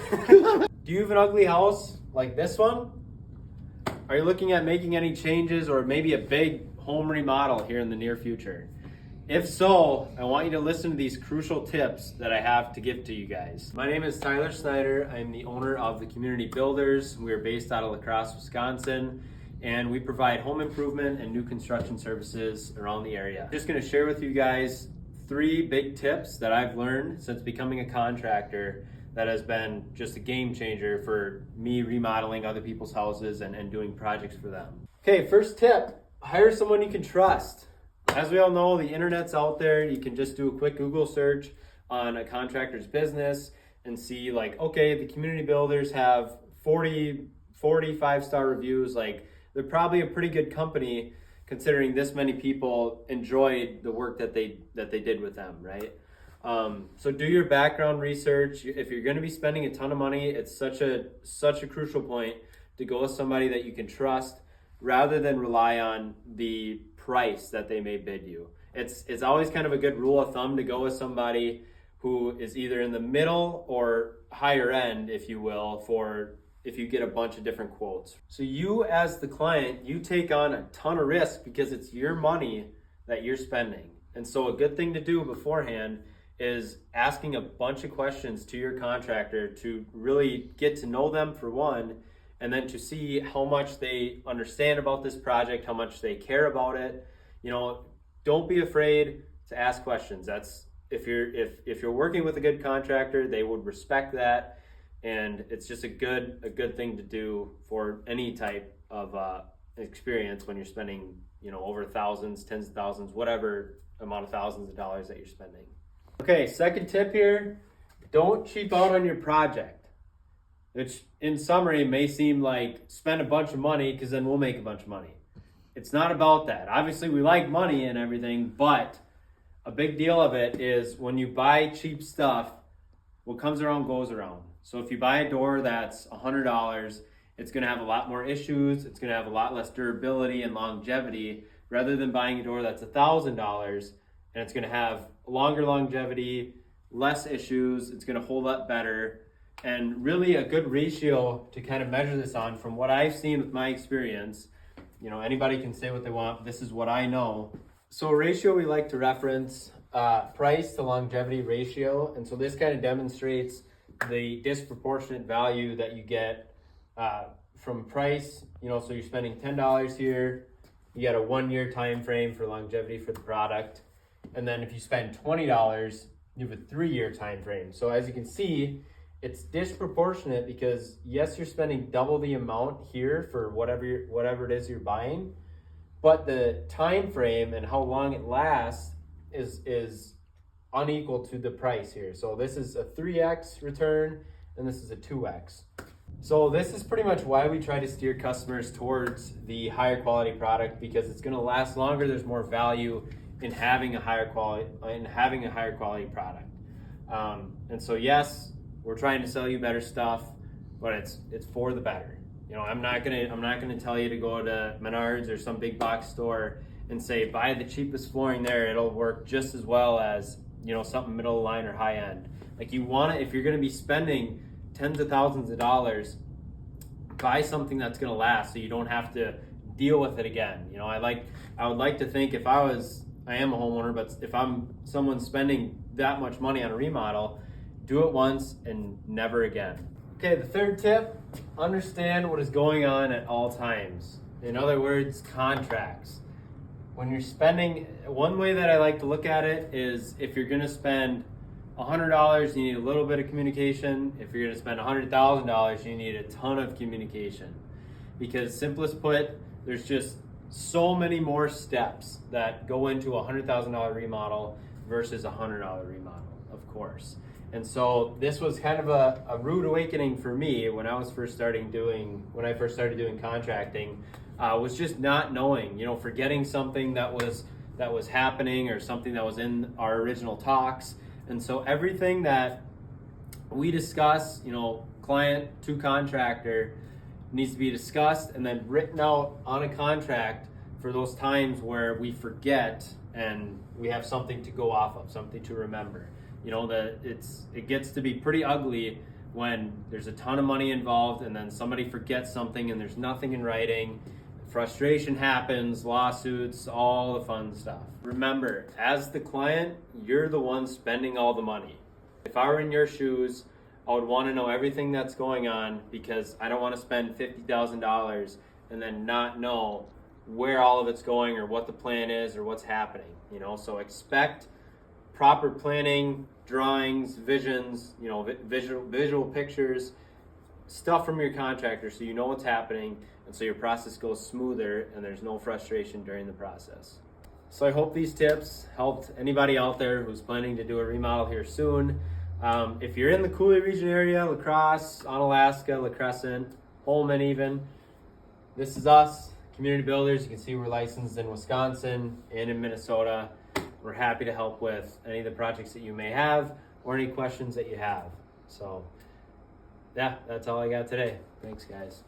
Do you have an ugly house like this one? Are you looking at making any changes or maybe a big home remodel here in the near future? If so, I want you to listen to these crucial tips that I have to give to you guys. My name is Tyler Snyder. I'm the owner of the Community Builders. We are based out of La Crosse, Wisconsin, and we provide home improvement and new construction services around the area. I'm just gonna share with you guys 3 big tips that I've learned since becoming a contractor that has been just a game changer for me remodeling other people's houses and doing projects for them. Okay, first tip, hire someone you can trust. As we all know, the internet's out there. You can just do a quick Google search on a contractor's business and see like, okay, the Community Builders have 40 5-star reviews. Like, they're probably a pretty good company considering this many people enjoyed the work that they did with them, right? So do your background research. If you're going to be spending a ton of money, it's such a crucial point to go with somebody that you can trust rather than rely on the price that they may bid you. It's always kind of a good rule of thumb to go with somebody who is either in the middle or higher end, if you will, for if you get a bunch of different quotes. So you as the client, you take on a ton of risk because it's your money that you're spending. And so a good thing to do beforehand is asking a bunch of questions to your contractor to really get to know them for one, and then to see how much they understand about this project, how much they care about it. You know, don't be afraid to ask questions. That's if you're working with a good contractor, they would respect that, and it's just a good thing to do for any type of experience when you're spending, you know, over thousands, tens of thousands, whatever amount of thousands of dollars that you're spending. Okay, second tip here, don't cheap out on your project, which in summary may seem like spend a bunch of money because then we'll make a bunch of money. It's not about that. Obviously, we like money and everything, but a big deal of it is when you buy cheap stuff, what comes around goes around. So if you buy a door that's $100, it's going to have a lot more issues. It's going to have a lot less durability and longevity rather than buying a door that's $1,000 and it's going to have longer longevity, less issues. It's going to hold up better. And really a good ratio to kind of measure this on from what I've seen with my experience. You know, anybody can say what they want. This is what I know. So a ratio we like to reference, price to longevity ratio. And so this kind of demonstrates the disproportionate value that you get from price. You know, so you're spending $10 here. You got a 1-year time frame for longevity for the product. And then if you spend $20, you have a 3-year time frame. So as you can see, it's disproportionate because yes, you're spending double the amount here for whatever it is you're buying, but the time frame and how long it lasts is unequal to the price here. So this is a 3x return and this is a 2x. So this is pretty much why we try to steer customers towards the higher quality product, because it's going to last longer. There's more value in having a higher quality product. And so yes, we're trying to sell you better stuff, but it's for the better. You know, I'm not gonna tell you to go to Menards or some big box store and say buy the cheapest flooring there. It'll work just as well as, you know, something middle of the line or high end. Like, you want to, if you're gonna be spending tens of thousands of dollars, buy something that's gonna last, so you don't have to deal with it again. You know, I would like to think if I am a homeowner, but if I'm someone spending that much money on a remodel, do it once and never again. Okay, the third tip, understand what is going on at all times. In other words, contracts. When you're spending, one way that I like to look at it is if you're gonna spend $100, you need a little bit of communication. If you're gonna spend $100,000, you need a ton of communication. Because simplest put, there's just so many more steps that go into a $100,000 remodel versus a $100 remodel, of course. And so this was kind of a rude awakening for me when I first started doing contracting, was just not knowing, you know, forgetting something that was happening or something that was in our original talks. And so everything that we discuss, you know, client to contractor, needs to be discussed and then written out on a contract for those times where we forget and we have something to go off of, something to remember. You know, it gets to be pretty ugly when there's a ton of money involved and then somebody forgets something and there's nothing in writing. Frustration happens, lawsuits, all the fun stuff. Remember, as the client, you're the one spending all the money. If I were in your shoes, I would want to know everything that's going on, because I don't want to spend $50,000 and then not know where all of it's going or what the plan is or what's happening. So expect proper planning, drawings, visions, visual pictures, stuff from your contractor, so you know what's happening, and so your process goes smoother and there's no frustration during the process. So I hope these tips helped anybody out there who's planning to do a remodel here soon. If you're in the Cooley region area, La Crosse, Onalaska, La Crescent, Holman even, this is us, Community Builders. You can see we're licensed in Wisconsin and in Minnesota. We're happy to help with any of the projects that you may have or any questions that you have. So yeah, that's all I got today. Thanks, guys.